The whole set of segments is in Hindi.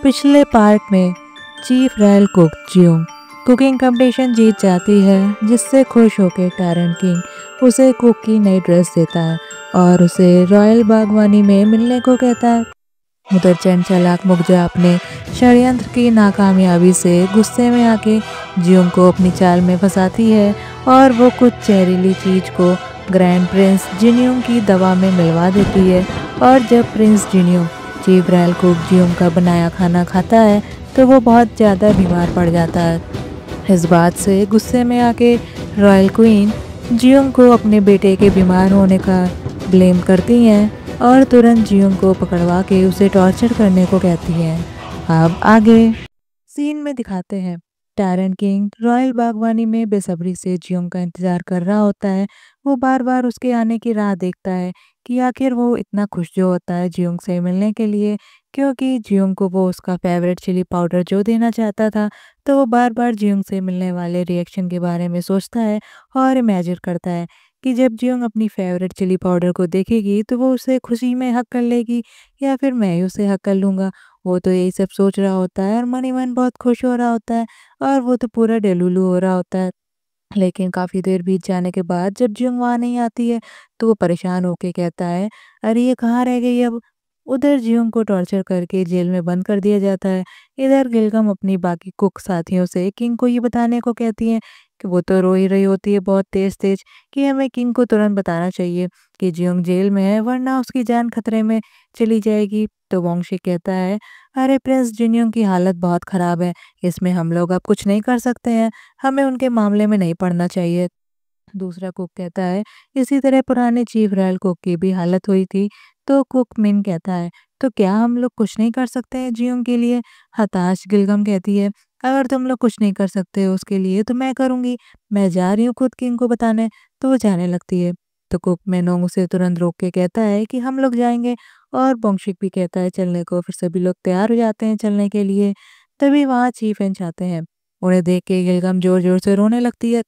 पिछले पार्ट में chief royal cook Jeong cooking competition जीत जाती है, जिससे खुश होकर टैरन किंग उसे कुक की नई ड्रेस देता है और उसे रॉयल बागवानी में मिलने को कहता है। उधर चंद चालाक मुखजा अपने षड्यंत्र की नाकामयाबी से गुस्से में आके जियोंग को अपनी चाल में फंसाती है और वो कुछ जहरीली चीज को ग्रैंड प्रिंस जिन्योंग की दवा में मिलवा देती है। और जब prince Jinyoung chief royal cook Jeong का बनाया खाना खाता है तो वो बहुत ज़्यादा बीमार पड़ जाता है। इस बात से गुस्से में आके रॉयल क्वीन जियोंग को अपने बेटे के बीमार होने का ब्लेम करती हैं और तुरंत जियोंग को पकड़वा के उसे टॉर्चर करने को कहती हैं। अब आगे सीन में दिखाते हैं टैरन किंग रॉयल बागवानी में बेसब्री से जियोंग का इंतजार कर रहा होता है। वो बार बार उसके आने की राह देखता है कि आखिर वो इतना खुश जो होता है जियोंग से मिलने के लिए, क्योंकि जियोंग को वो उसका फेवरेट चिली पाउडर जो देना चाहता था। तो वो बार बार जियोंग से मिलने वाले रिएक्शन के बारे में सोचता है और इमेजिन करता है कि जब जियोंग अपनी फेवरेट चिली पाउडर को देखेगी तो वो उसे खुशी में हक कर लेगी या फिर मैं ही उसे हक कर लूँगा। वो तो यही सब सोच रहा होता है और मन ही मन बहुत खुश हो रहा होता है और वो तो पूरा डेलुलू हो रहा होता है। लेकिन काफ़ी देर बीत जाने के बाद जब जियोंग वहाँ नहीं आती है तो वो परेशान होके कहता है, अरे ये कहाँ रह गई अब। उधर जियोंग को टॉर्चर करके जेल में बंद कर दिया जाता है। इधर गिलगम अपनी बाकी कुक साथियों से किंग को ये बताने को कहती हैं कि वो तो रो ही रही होती है बहुत तेज तेज कि हमें किंग को तुरंत बताना चाहिए कि जियोंग जेल में है, वरना उसकी जान खतरे में चली जाएगी। तो वोंगशी कहता है, अरे प्रिंस जियोंग की हालत बहुत ख़राब है, इसमें हम लोग अब कुछ नहीं कर सकते हैं, हमें उनके मामले में नहीं पड़ना चाहिए। दूसरा कुक कहता है, इसी तरह पुराने चीफ रॉयल कुक की भी हालत हुई थी। तो कुक मिन कहता है, तो क्या हम लोग कुछ नहीं कर सकते हैं जियोंग के लिए। हताश गिलगम कहती है, अगर तुम लोग कुछ नहीं कर सकते हो उसके लिए तो मैं करूँगी, मैं जा रही हूँ खुद किंग को बताने। तो वो जाने लगती है। तो कुक मेनोंग उसे तुरंत रोक के कहता है कि हम लोग जाएंगे और बोंगशिक भी कहता है चलने को। फिर सभी लोग तैयार हो जाते हैं चलने के लिए। तभी वहाँ चीफ एंच आते हैं। उन्हें देख के गिलगम जोर जोर से रोने लगती है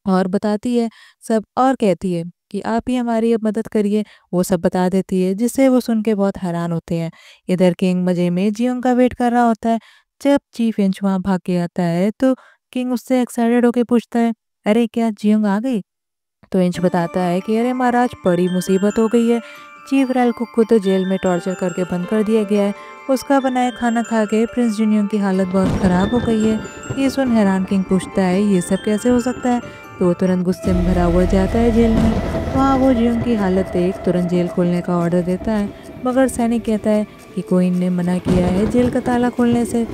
और बताती है सब और कहती है कि आप ही हमारी अब मदद करिए। वो सब बता देती है जिससे वो सुन के बहुत हैरान होते हैं। इधर किंग मजे में जियोंग का वेट कर रहा होता है। जब चीफ इंच वहाँ भाग के आता है तो किंग उससे एक्साइटेड होके पूछता है, अरे क्या जियोंग आ गई। तो इंच बताता है कि अरे महाराज बड़ी मुसीबत हो गई है, चीफ रॉयल कुक को तो जेल में टॉर्चर करके बंद कर दिया गया है, उसका बनाया खाना खा के प्रिंस जियोंग की हालत बहुत ख़राब हो गई है। ये सुन हैरान किंग पूछता है ये सब कैसे हो सकता है। तो वो तुरंत गुस्से में भरा हुआ जाता है जेल में। वहाँ वो जियोंग की हालत देख तुरंत जेल खोलने का ऑर्डर देता है, मगर सैनिक कहता है कि क्वीन ने मना किया है जेल का ताला खोलने से।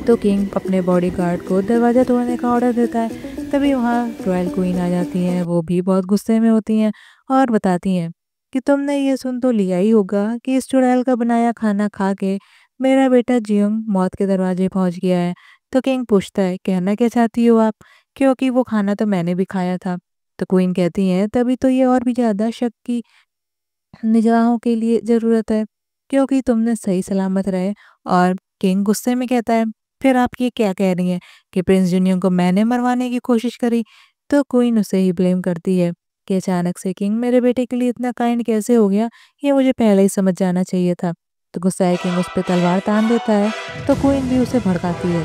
तो किंग अपने बॉडीगार्ड को दरवाज़ा तोड़ने का ऑर्डर देता है। तभी वहाँ रॉयल क्वीन आ जाती हैं। वो भी बहुत गुस्से में होती हैं और बताती हैं कि तुमने ये सुन तो लिया ही होगा कि इस चुड़ैल का बनाया खाना खा के मेरा बेटा जियोंग मौत के दरवाजे पहुंच गया है। तो किंग पूछता है, कहना क्या चाहती हो आप, क्योंकि वो खाना तो मैंने भी खाया था। तो क्वीन कहती हैं, तभी तो ये और भी ज़्यादा शक की निगाहों के लिए ज़रूरत है, क्योंकि तुमने सही सलामत रहे। और किंग गुस्से में कहता है, फिर आप ये क्या कह रही हैं कि प्रिंस जियोंग को मैंने मरवाने की कोशिश करी। तो क्वीन उसे ही ब्लेम करती है कि अचानक से किंग मेरे बेटे के लिए इतना काइंड कैसे हो गया, ये मुझे पहले ही समझ जाना चाहिए था। तो गुस्साए किंग उस पर तलवार तान देता है। तो क्वीन भी उसे भड़काती है।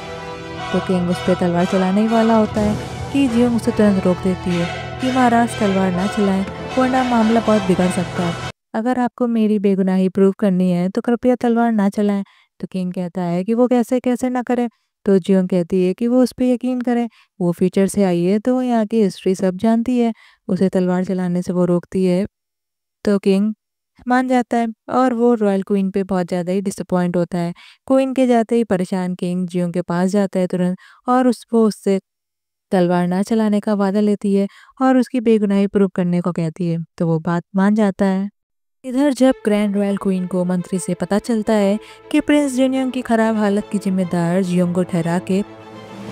तो किंग उस पर तलवार चलाने ही वाला होता है कि जियोंग उसे तुरंत रोक देती है कि महाराज तलवार ना चलाएं, वरना मामला बहुत बिगड़ सकता है। अगर आपको मेरी बेगुनाही प्रूव करनी है तो कृपया तलवार ना चलाएं। तो किंग कहता है कि वो कैसे कैसे ना करे। तो जियोंग कहती है कि वो उस पर यकीन करे, वो फ्यूचर से आई है तो वो यहाँ की हिस्ट्री सब जानती है। उसे तलवार चलाने से वो रोकती है। तो किंग मान जाता है और वो रॉयल क्वीन पे बहुत ज़्यादा ही डिसअपॉइंट होता है। क्वीन के जाते ही परेशान किंग जियोंग के पास जाता है तुरंत और उससे तलवार ना चलाने का वादा लेती है और उसकी बेगुनाही प्रूव करने को कहती है। तो वो बात मान जाता है। इधर जब ग्रैंड रॉयल क्वीन को मंत्री से पता चलता है कि प्रिंस जियोंग की खराब हालत की जिम्मेदार जियोंग को ठहरा के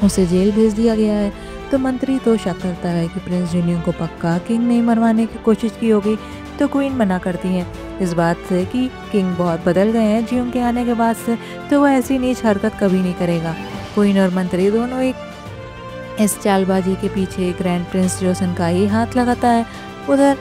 उसे जेल भेज दिया गया है, तो मंत्री तो शक करता है कि प्रिंस जियोंग को पक्का किंग ने मरवाने की कोशिश की होगी। तो क्वीन मना करती हैं इस बात से कि किंग बहुत बदल गए हैं जियोंग के आने के बाद से, तो वह ऐसी नीच हरकत कभी नहीं करेगा। क्वीन और मंत्री दोनों एक इस चालबाजी के पीछे ग्रैंड प्रिंस जोसन का ही हाथ लगाता है। उधर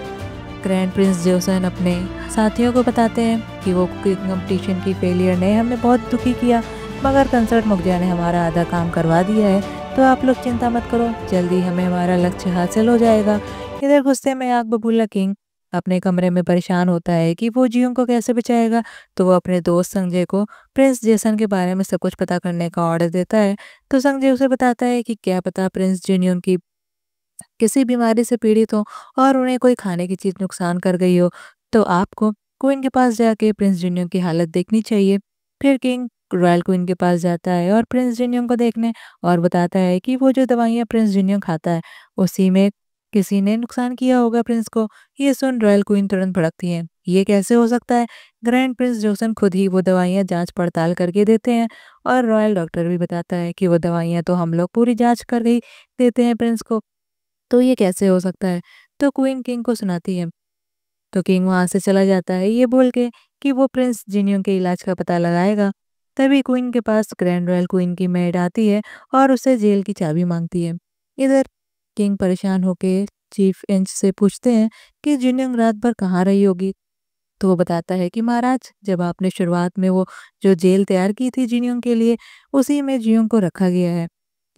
ग्रैंड प्रिंस जोसन अपने साथियों को बताते हैं कि वो कुकिंग कंपटीशन की फेलियर ने हमें बहुत दुखी किया, मगर कंसर्ट मुखिया ने हमारा आधा काम करवा दिया है, तो आप लोग चिंता मत करो, जल्दी हमें हमारा लक्ष्य हासिल हो जाएगा। इधर गुस्से में आग बबूला किंग अपने कमरे में परेशान होता है कि वो जियोंग को कैसे बचाएगा। तो वो अपने दोस्त संजय को प्रिंस जेसन के बारे में सब कुछ पता करने का ऑर्डर देता है। तो संजय उसे बताता है कि क्या पता प्रिंस जियोंग की किसी बीमारी से पीड़ित हो और उन्हें कोई खाने की चीज नुकसान कर गई हो, तो आपको क्वीन के पास जाके प्रिंस जिनियम की हालत देखनी चाहिए। फिर किंग रॉयल क्वीन के पास जाता है और प्रिंस जिनियम को देखने और बताता है कि वो जो दवाइयाँ प्रिंस जिनियम खाता है उसी में किसी ने नुकसान किया होगा प्रिंस को। ये सुन रॉयल क्वीन तुरंत भड़कती है, ये कैसे हो सकता है। ग्रैंड प्रिंस जोसन खुद ही वो दवाइयाँ जांच पड़ताल करके देते हैं और रॉयल डॉक्टर भी बताता है कि वो दवाइयाँ तो हम लोग पूरी जांच कर ही देते हैं प्रिंस को, तो ये कैसे हो सकता है। तो क्वीन किंग को सुनाती है, तो किंग वहां से चला जाता है ये बोल के कि वो प्रिंस जिनियो के इलाज का पता लगाएगा। तभी क्वीन के पास ग्रैंड रॉयल क्वीन की मेड आती है और उसे जेल की चाबी मांगती है। इधर किंग परेशान होके चीफ इंच से पूछते हैं कि जिनियो रात भर कहाँ रही होगी। तो वो बताता है कि महाराज, जब आपने शुरुआत में वो जो जेल तैयार की थी जिनियोंग के लिए, उसी में जियोंग को रखा गया है।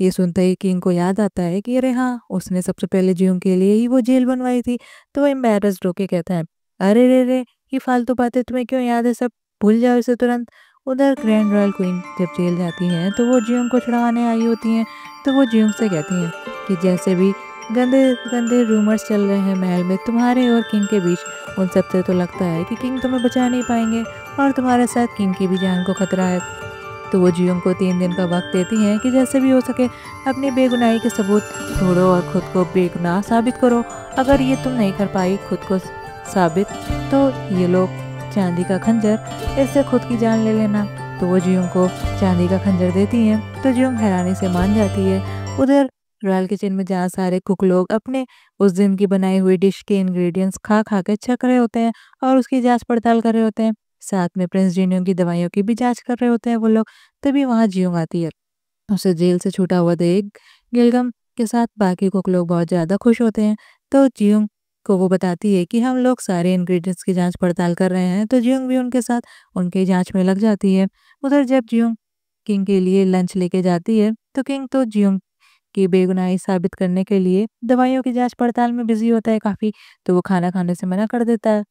ये सुनते ही किंग को याद आता है कि अरे हाँ, उसने सबसे पहले जियोंग के लिए ही वो जेल बनवाई थी। तो वो एम्बेरस्ड होके कहता है, अरे रे रे, ये फालतू बातें तुम्हें क्यों याद है, सब भूल जाओ इसे तुरंत। उधर ग्रैंड रॉयल क्वीन जब जेल जाती हैं तो वो जियोंग को छुड़ाने आई होती हैं। तो वो जियोंग से कहती हैं कि जैसे भी गंदे गंदे रूमर्स चल रहे हैं महल में तुम्हारे और किंग के बीच, उन सबसे तो लगता है कि किंग तुम्हें बचा नहीं पाएंगे और तुम्हारे साथ किंग की भी जान को खतरा है। तो वो जियोंग को 3 दिन का वक्त देती हैं कि जैसे भी हो सके अपनी बेगुनाही के सबूत ढूंढो और खुद को बेगुनाह साबित करो। अगर ये तुम नहीं कर पाई खुद को साबित, तो ये लो चांदी का खंजर, इससे खुद की जान ले लेना। तो वो जियोंग को चांदी का खंजर देती हैं, तो जियोंग हैरानी से मान जाती है। उधर रॉयल किचन में जहाँ सारे कुक लोग अपने उस दिन की बनाई हुई डिश के इंग्रेडिएंट्स खा खा के चख रहे होते हैं और उसकी जांच पड़ताल कर रहे होते हैं। साथ में प्रिंस जिनियो की दवाइयों की भी जांच कर रहे होते हैं वो लोग। तभी वहां जियोंग आती है, उसे जेल से छूटा हुआ देख गिलगम के साथ बाकी कुक लोग बहुत ज्यादा खुश होते हैं। तो जियोंग को वो बताती है कि हम लोग सारे इंग्रेडिएंट्स की जांच पड़ताल कर रहे हैं। तो जियोंग भी उनके साथ उनकी जांच में लग जाती है। उधर जब जियोंग किंग के लिए लंच लेके जाती है तो किंग तो जियोंग की बेगुनाही साबित करने के लिए दवाइयों की जांच पड़ताल में बिजी होता है काफी। तो वो खाना खाने से मना कर देता है।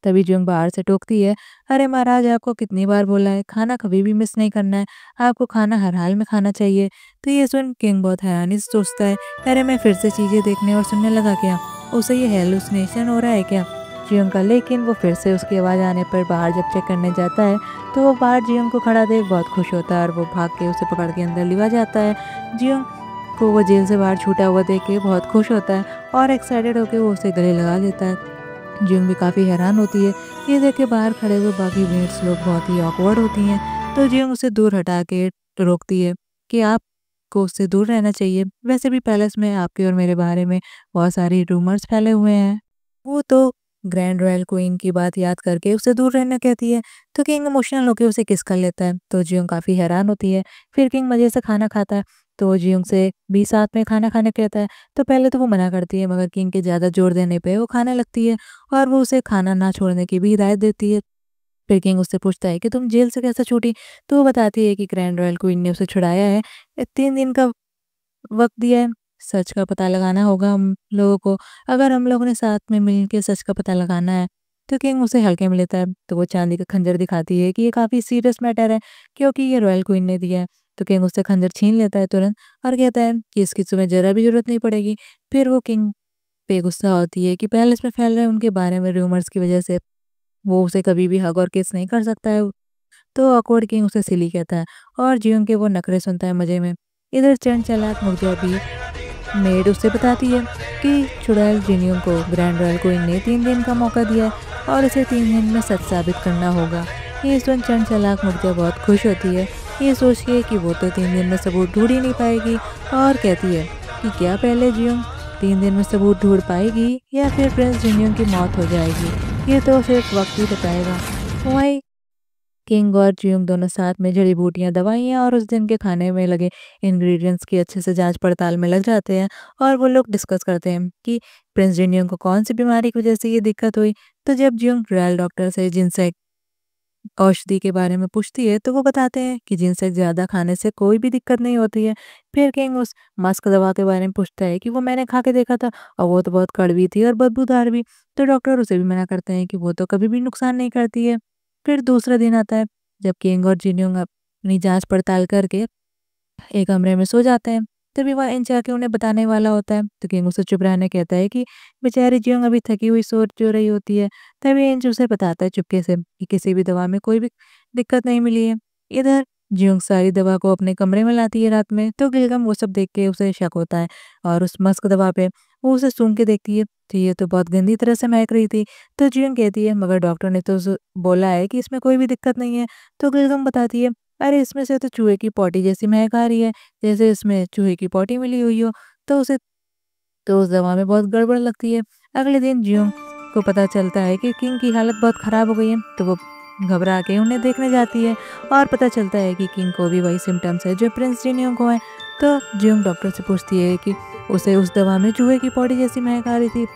तभी जुंग बाहर से टोकती है, अरे महाराज, आपको कितनी बार बोला है खाना कभी भी मिस नहीं करना है, आपको खाना हर हाल में खाना चाहिए। तो ये सुन किंग बहुत हैरानी से सोचता है, अरे मैं फिर से चीजें देखने और सुनने लगा क्या, उसे ये हेलुसिनेशन हो रहा है क्या जियोंग का। लेकिन वो फिर से उसकी आवाज आने पर बाहर जब चेक करने जाता है तो वो बाहर जियोंग को खड़ा देख बहुत खुश होता है और वो भाग के उसे पकड़ के अंदर लिवा जाता है। जियोंग को वो जेल से बाहर छूटा हुआ देख के बहुत खुश होता है और एक्साइटेड होकर वो उसे गले लगा लेता है। जियोंग भी काफ़ी हैरान होती है। ये देख के बाहर खड़े हुए बाकी मेट्स लोग बहुत ही ऑकवर्ड होती हैं। तो जियोंग उसे दूर हटा के रोकती है कि आपको उससे दूर रहना चाहिए, वैसे भी पैलेस में आपके और मेरे बारे में बहुत सारी रूमर्स फैले हुए हैं। वो तो ग्रैंड रॉयल क्वीन की बात याद करके उसे दूर रहना कहती है। तो किंग इमोशनल होकर उसे किस कर लेता है। तो जियोंग काफ़ी हैरान होती है। फिर किंग मज़े से खाना खाता है, तो वो जियोंग से भी साथ में खाना खाने कहता है। तो पहले तो वो मना करती है, मगर किंग के ज़्यादा जोर देने पे वो खाने लगती है और वो उसे खाना ना छोड़ने की भी हिदायत देती है। फिर किंग उससे पूछता है कि तुम जेल से कैसे छूटी। तो वो बताती है कि ग्रैंड रॉयल क्वीन ने उसे छुड़ाया है, 3 दिन का वक्त दिया है, सच का पता लगाना होगा हम लोगों को, अगर हम लोगों ने साथ में मिल के सच का पता लगाना है। तो किंग उसे हल्के में लेता है। तो वो चांदी का खंजर दिखाती है कि ये काफ़ी सीरियस मैटर है क्योंकि ये रॉयल क्वीन ने दिया है। तो किंग उससे खंजर छीन लेता है तुरंत और कहता है कि इसकी तुम्हें जरा भी जरूरत नहीं पड़ेगी। फिर वो किंग पे गुस्सा होती है कि पैलेस में फैल रहे उनके बारे में रूमर्स की वजह से वो उसे कभी भी हग और किस नहीं कर सकता है। तो ऑकवर्ड किंग उसे सिली कहता है और जियोंग के वो नखरे सुनता है मजे में। इधर चंड चालाक मुखिया भी मेड उससे बताती है कि चुड़ैल जिनियों को ग्रैंड रॉयल क्वीन ने 3 दिन का मौका दिया है और इसे 3 दिन में सच साबित करना होगा। ये सुन चंड चालाक मुखिया बहुत खुश होती है, ये सोच के कि वो तो 3 दिन में सबूत ढूंढ ही नहीं पाएगी, और कहती है कि क्या पहले जियोंग 3 दिन में सबूत ढूंढ पाएगी या फिर प्रिंस जिनियोंग की मौत हो जाएगी, ये तो सिर्फ वक्त ही बताएगा। वही किंग और जियोंग दोनों साथ में जड़ी बूटियां, दवाइयाँ और उस दिन के खाने में लगे इंग्रेडिएंट्स की अच्छे से जांच पड़ताल में लग जाते हैं और वो लोग डिस्कस करते हैं कि प्रिंस जियोंग को कौन सी बीमारी की वजह से ये दिक्कत हुई। तो जब जियोंग रॉयल डॉक्टर से जिनसे औषधि के बारे में पूछती है तो वो बताते हैं कि जिनसे ज़्यादा खाने से कोई भी दिक्कत नहीं होती है। फिर किंग उस मस्क दवा के बारे में पूछता है कि वो मैंने खा के देखा था और वो तो बहुत कड़वी थी और बदबूदार भी। तो डॉक्टर उसे भी मना करते हैं कि वो तो कभी भी नुकसान नहीं करती है। फिर दूसरा दिन आता है जब किंग और जिन्योंग अपनी जांच पड़ताल करके एक कमरे में सो जाते हैं। तभी वह इंच आके उन्हें बताने वाला होता है तो किंग उसे चुप रहने कहता है कि बेचारी जियोंग अभी थकी हुई सो जो रही होती है। तभी इंच उसे बताता है चुपके से कि किसी भी दवा में कोई भी दिक्कत नहीं मिली है। इधर जियोंग सारी दवा को अपने कमरे में लाती है रात में तो गिलगम वो सब देख के उसे शक होता है और उस मस्क दवा पे वो उसे सूंघ के देखती है तो ये तो बहुत गंदी तरह से महक रही थी। तो जियोंग कहती है मगर डॉक्टर ने तो बोला है कि इसमें कोई भी दिक्कत नहीं है। तो गिलगम बताती है अरे इसमें से तो चूहे की पॉटी जैसी महक आ रही है, जैसे इसमें चूहे की पॉटी मिली हुई हो। तो उसे तो उस दवा में बहुत गड़बड़ लगती है। अगले दिन जियोंग को पता चलता है कि किंग की हालत बहुत खराब हो गई है तो वो घबरा के उन्हें देखने जाती है और पता चलता है कि किंग को भी वही सिम्टम्स है जो प्रिंस जिनियोंग को है। तो जियोंग डॉक्टर से पूछती है कि उसे उस दवा में चूहे की पॉटी जैसी महक आ रही थी।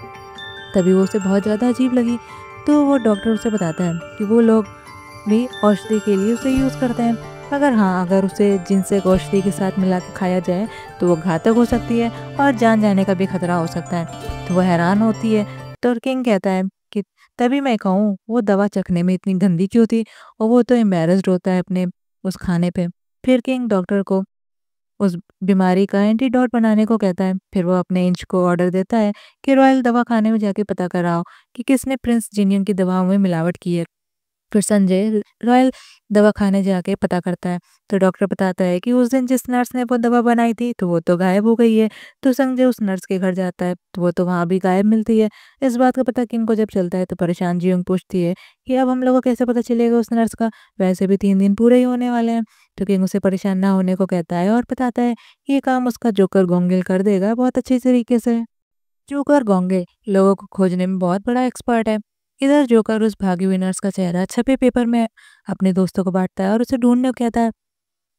तभी वो उसे बहुत ज़्यादा अजीब लगी। तो वो डॉक्टर उसे बताता है कि वो लोग भी औषधि के लिए उसे यूज़ करते हैं, मगर हाँ अगर उसे जिनसे औषधि के साथ मिला के खाया जाए तो वो घातक हो सकती है और जान जाने का भी खतरा हो सकता है। तो वह हैरान होती है। तो किंग कहता है कि तभी मैं कहूँ वो दवा चखने में इतनी गंदी क्यों थी और वो तो एम्बेरस्ड होता है अपने उस खाने पे। फिर किंग डॉक्टर को उस बीमारी का एंटीडोट बनाने को कहता है। फिर वो अपने इंच को ऑर्डर देता है कि रॉयल दवा खाने में जाके पता कराओ कि किसने प्रिंस जिनियन की दवाओं में मिलावट की है। फिर संजय रॉयल दवा खाने जाके पता करता है तो डॉक्टर बताता है कि उस दिन जिस नर्स ने वो दवा बनाई थी तो वो तो गायब हो गई है। तो संजय उस नर्स के घर जाता है तो वो तो वहाँ भी गायब मिलती है। इस बात का पता किंग को जब चलता है तो परेशान जियोंग पूछती है कि अब हम लोग को कैसे पता चलेगा उस नर्स का, वैसे भी 3 दिन पूरे ही होने वाले हैं। तो किंग उसे परेशान ना होने को कहता है और बताता है कि ये काम उसका जोकर गोंगल कर देगा बहुत अच्छे तरीके से। जोकर गोंगे लोगों को खोजने में बहुत बड़ा एक्सपर्ट है। इधर जोकर उस भागी हुई नर्स का चेहरा छपे पेपर में अपने दोस्तों को बांटता है और उसे ढूंढने को कहता है।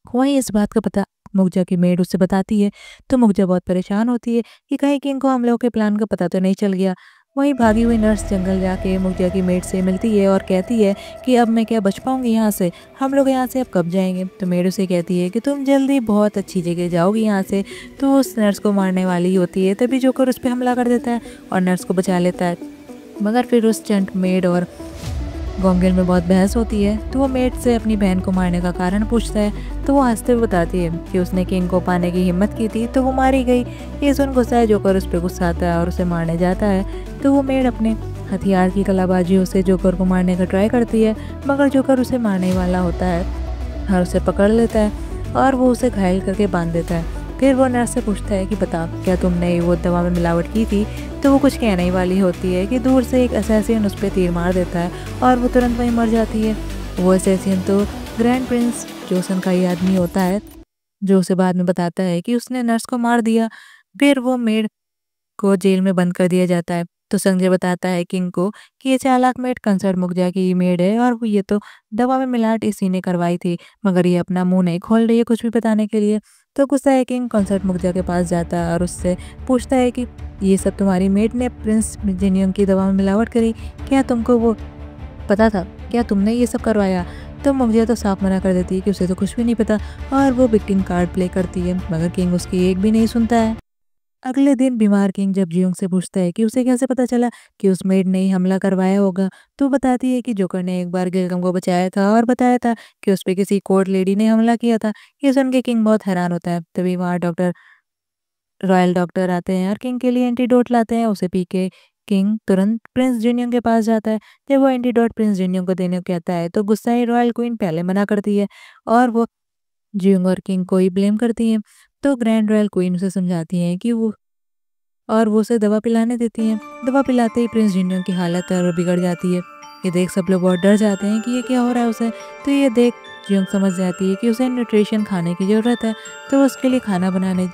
वहीं इस बात का पता मुखजा की मेड उससे बताती है तो मुखजा बहुत परेशान होती है कि कहीं किंग को हम लोगों के प्लान का पता तो नहीं चल गया। वहीं भागी हुई नर्स जंगल जाके मुखजा की मेड से मिलती है और कहती है कि अब मैं क्या बच पाऊंगी यहाँ से, हम लोग यहाँ से अब कब जाएंगे। तो मेड उसे कहती है कि तुम जल्दी बहुत अच्छी जगह जाओगी यहाँ से। तो उस नर्स को मारने वाली होती है तभी जोकर उस पर हमला कर देता है और नर्स को बचा लेता है। मगर फिर उस चंट मेड और गोंगल में बहुत बहस होती है तो वो मेड से अपनी बहन को मारने का कारण पूछता है। तो वो हंसते हुए बताती है कि उसने किंग को पाने की हिम्मत की थी तो वो मारी गई। ये सुन गुस्सा है जोकर उस पर गुस्सा आता है और उसे मारने जाता है। तो वो मेड अपने हथियार की कलाबाजी से जोकर को मारने का ट्राई करती है, मगर जोकर उसे मारने वाला होता है और उसे पकड़ लेता है और वो उसे घायल करके बांध देता है। फिर वो नर्स से पूछता है कि बता क्या तुमने वो दवा में मिलावट की थी। तो वो कुछ कहने ही वाली होती है कि दूर से एक असैसिन उस पर तीर मार देता है और वो तुरंत वहीं मर जाती है। वो असैसिन तो ग्रैंड प्रिंस जोसन का ही आदमी होता है जो उसे बाद में बताता है कि उसने नर्स को मार दिया। फिर वो मेड को जेल में बंद कर दिया जाता है। तो संजय बताता है किंग को कि ये चालाक मेड कंसर्ट मुखजा की मेड है और वो ये तो दवा में मिलावट इसी ने करवाई थी, मगर ये अपना मुंह नहीं खोल रही है कुछ भी बताने के लिए। तो गुस्सा है किंग कंसर्ट मुखजा के पास जाता है और उससे पूछता है कि ये सब तुम्हारी मेड ने प्रिंस जिनियन की दवा में मिलावट करी, क्या तुमको वो पता था, क्या तुमने ये सब करवाया। तो मुखजा तो साफ मना कर देती है कि उसे तो कुछ भी नहीं पता और वो विक्टिम कार्ड प्ले करती है, मगर किंग उसकी एक भी नहीं सुनता है। अगले दिन बीमार किंग जब जियोंग से पूछता है कि उसे कैसे पता चला कि उस मेड ने ही हमला करवाया होगा, तो बताती है कि जोकर ने एक बार गिलगम को बचाया था और बताया था कि उस पे किसी कोर्ट लेडी ने हमला किया था। ये सुन के किंग बहुत हैरान होता है। तभी वहाँ रॉयल डॉक्टर आते हैं और किंग के लिए एंटीडोट लाते हैं। उसे पी के किंग तुरंत प्रिंस जिनियंग के पास जाता है। जब वो एंटीडोट प्रिंस जिनियंग को देने को कहता है तो गुस्साई रॉयल क्वीन पहले मना करती है और वो जियोंग और किंग को ही ब्लेम करती है। तो ग्रैंड रॉयल क्वीन उसे समझाती है कि वो उसे दवा पिलाने देती हैं। दवा पिलाते ही प्रिंस जिनियंग की हालत और बिगड़ जाती है। ये देख सब लोग बहुत डर जाते हैं कि ये क्या हो रहा है उसे। तो ये देख जियोंग समझ जाती है कि उसे न्यूट्रिशन खाने की ज़रूरत है। तो वो उसके लिए खाना बनाने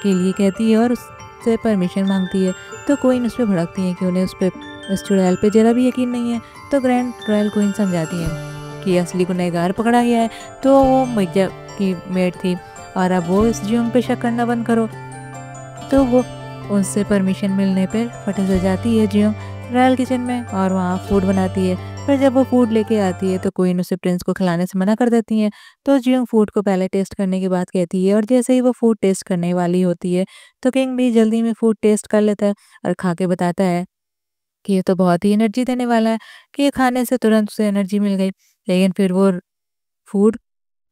के लिए कहती है और उससे परमिशन मांगती है। तो क्वीन उस पर भड़कती है कि उन्हें उस चुड़ैल पे जरा भी यकीन नहीं है। तो ग्रैंड रॉयल क्वीन समझाती है कि असली गुनहगार पकड़ा गया है, तो वो मिर्जा की मेड थी और अब वो इस जियोंग पे शक करना बंद करो। तो वो उनसे परमिशन मिलने पर फटे से जाती है जियोंग रॉयल किचन में और वहाँ फूड बनाती है। फिर जब वो फूड लेके आती है तो क्वीन उसे प्रिंस को खिलाने से मना कर देती है। तो जियोंग फूड को पहले टेस्ट करने की बात कहती है और जैसे ही वो फूड टेस्ट करने वाली होती है तो किंग भी जल्दी में फूड टेस्ट कर लेता है और खा के बताता है कि ये तो बहुत ही एनर्जी देने वाला है, कि ये खाने से तुरंत उसे एनर्जी मिल गई। लेकिन फिर वो फूड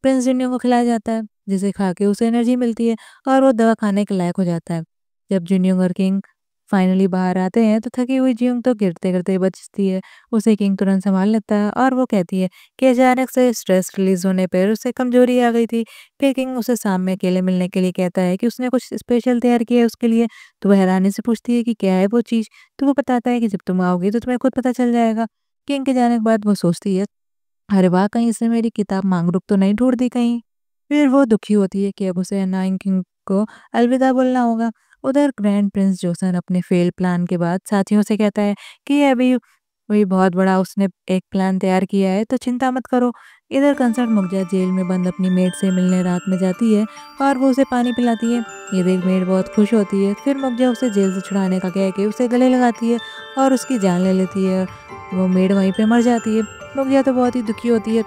प्रिंस जिन्यों को खिलाया जाता है, जिसे खा के उसे एनर्जी मिलती है और वो दवा खाने के लायक हो जाता है। जब जिन्योंग और किंग फाइनली बाहर आते हैं तो थकी हुई जियोंग तो गिरते-गिरते बचती है। उसे किंग तुरंत संभाल लेता है और वो कहती है कि अचानक से स्ट्रेस रिलीज़ होने पर उसे कमज़ोरी आ गई थी। फिर किंग उसे शाम में अकेले मिलने के लिए कहता है कि उसने कुछ स्पेशल तैयार किया है उसके लिए। तो वह हैरानी से पूछती है कि क्या है वो चीज़? तो वो बताता है कि जब तुम आओगी तो तुम्हें खुद पता चल जाएगा। किंग के जाने के बाद वो सोचती है, अरे वाह! कहीं इसने मेरी किताब मांगरुक तो नहीं ढूँढ दी कहीं? फिर वो दुखी होती है कि अब उसे नाइन किंग को अलविदा बोलना होगा। उधर ग्रैंड प्रिंस जोसन अपने फेल प्लान के बाद साथियों से कहता है कि अभी वही बहुत बड़ा उसने एक प्लान तैयार किया है, तो चिंता मत करो। इधर कंसर्ट मुखजा जेल में बंद अपनी मेड से मिलने रात में जाती है और वो उसे पानी पिलाती है। ये देख मेड बहुत खुश होती है। फिर मुखजा उसे जेल से छुड़ाने का कह के उसे गले लगाती है और उसकी जान ले लेती है। वो मेड वहीं पे मर जाती है। मुखजा तो बहुत ही दुखी होती है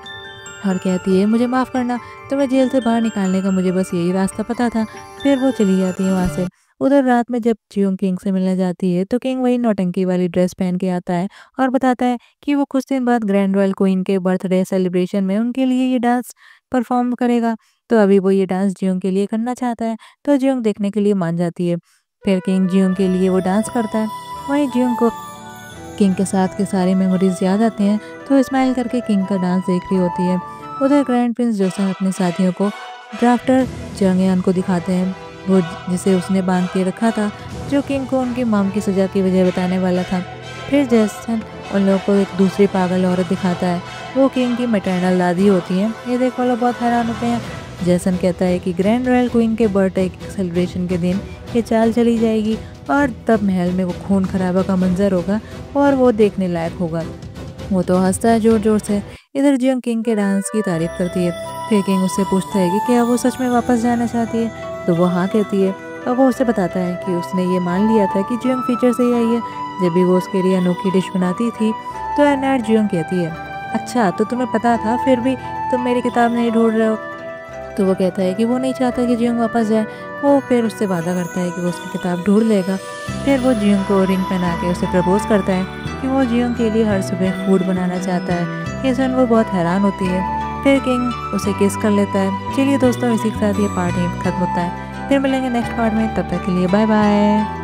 और कहती है, मुझे माफ़ करना, तुम्हें जेल से बाहर निकालने का मुझे बस यही रास्ता पता था। फिर वो चली जाती है वहाँ से। उधर रात में जब जियोंग किंग से मिलने जाती है तो किंग वही नौटंकी वाली ड्रेस पहन के आता है और बताता है कि वो कुछ दिन बाद ग्रैंड रॉयल क्वीन के बर्थडे सेलिब्रेशन में उनके लिए ये डांस परफॉर्म करेगा। तो अभी वो ये डांस जियोंग के लिए करना चाहता है, तो जियोंग देखने के लिए मान जाती है। फिर किंग जियोंग के लिए वो डांस करता है। वहीं जियोंग को किंग के साथ के सारे मेमोरीज याद आते हैं, तो स्माइल करके किंग का डांस देख रही होती है। उधर ग्रैंड प्रिंस जोसन अपने साथियों को ड्राफ्टर जंगयान को दिखाते हैं, वो जिसे उसने बांध के रखा था, जो किंग को उनकी मॉम की सजा की वजह बताने वाला था। फिर जैसन उन लोगों को एक दूसरी पागल औरत दिखाता है, वो किंग की मैटरनल दादी होती है। ये देख वो लोग बहुत हैरान होते हैं। जैसन कहता है कि ग्रैंड रॉयल क्वीन के बर्थडे सेलिब्रेशन के दिन ये चाल चली जाएगी और तब महल में वो खून खराबा का मंजर होगा और वो देखने लायक होगा। वो तो हंसता है जोर जोर से। इधर जियोंग किंग के डांस की तारीफ करती है। फिर किंग उससे पूछता है कि क्या वो सच में वापस जाना चाहती है, तो वो हाँ कहती है और वो उसे बताता है कि उसने ये मान लिया था कि जियोंग फीचर से ही आई है। जब भी वो उसके लिए अनोखी डिश बनाती थी तो एनार जियोंग कहती है, अच्छा तो तुम्हें पता था फिर भी तुम मेरी किताब नहीं ढूंढ रहे हो। तो वो कहता है कि वो नहीं चाहता कि जियोंग वापस जाए। वो फिर उससे वादा करता है कि वो उसकी किताब ढूंढ लेगा। फिर वो जियोंग को रिंग पहना के उसे प्रपोज करता है कि वो जियोंग के लिए हर सुबह फूड बनाना चाहता है। ये सुन वो बहुत हैरान होती है। फिर किंग उसे किस कर लेता है। चलिए दोस्तों, इसी के साथ ये पार्ट खत्म होता है। फिर मिलेंगे नेक्स्ट पार्ट में, तब तक के लिए बाय बाय।